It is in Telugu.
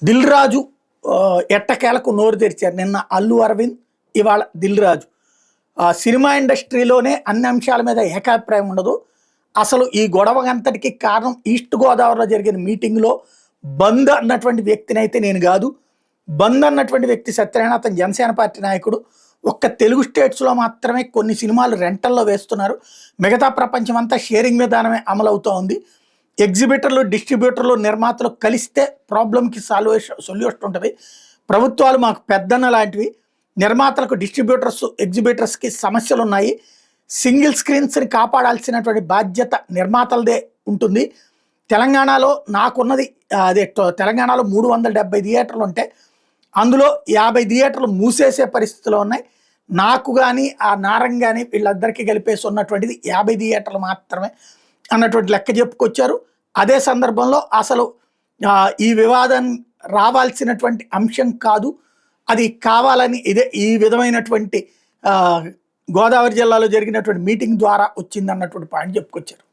దిల్ రాజు ఎట్టకేలకు నోరు తెరిచారు. నిన్న అల్లు అరవింద్, ఇవాళ దిల్ రాజు. సినిమా ఇండస్ట్రీలోనే అన్ని అంశాల మీద ఏకాభిప్రాయం ఉండదు. అసలు ఈ గొడవ అంతటికి కారణం ఈస్ట్ గోదావరిలో జరిగిన మీటింగ్లో బంద్ అన్నటువంటి వ్యక్తిని అయితే నేను కాదు. బంద్ అన్నటువంటి వ్యక్తి సత్యనారాయణ, అతను జనసేన పార్టీ నాయకుడు. ఒక్క తెలుగు స్టేట్స్లో మాత్రమే కొన్ని సినిమాలు రెంటల్లో వేస్తున్నారు. మిగతా ప్రపంచం అంతా షేరింగ్ విధానమే అమలవుతూ ఉంది. ఎగ్జిబిటర్లు, డిస్ట్రిబ్యూటర్లు, నిర్మాతలు కలిస్తే ప్రాబ్లంకి సొల్యూషన్ ఉంటుంది. ప్రభుత్వాలు మాకు పెద్దన్న లాంటివి. నిర్మాతలకు, డిస్ట్రిబ్యూటర్స్, ఎగ్జిబిటర్స్కి సమస్యలు ఉన్నాయి. సింగిల్ స్క్రీన్స్ని కాపాడాల్సినటువంటి బాధ్యత నిర్మాతలదే ఉంటుంది. తెలంగాణలో నాకున్నది అదే, తెలంగాణలో 370 థియేటర్లు ఉంటే అందులో 50 థియేటర్లు మూసేసే పరిస్థితిలో ఉన్నాయి. నాకు కానీ ఆ నారంగ్ కానీ వీళ్ళందరికీ కలిపేసి ఉన్నటువంటిది 50 థియేటర్లు మాత్రమే అన్నటువంటి లెక్క చెప్పుకొచ్చారు. అదే సందర్భంలో అసలు ఈ వివాదం రావాల్సినటువంటి అంశం కాదు, అది కావాలని ఈ విధమైనటువంటి గోదావరి జిల్లాలో జరిగినటువంటి మీటింగ్ ద్వారా వచ్చిందన్నటువంటి పాయింట్ చెప్పుకొచ్చారు.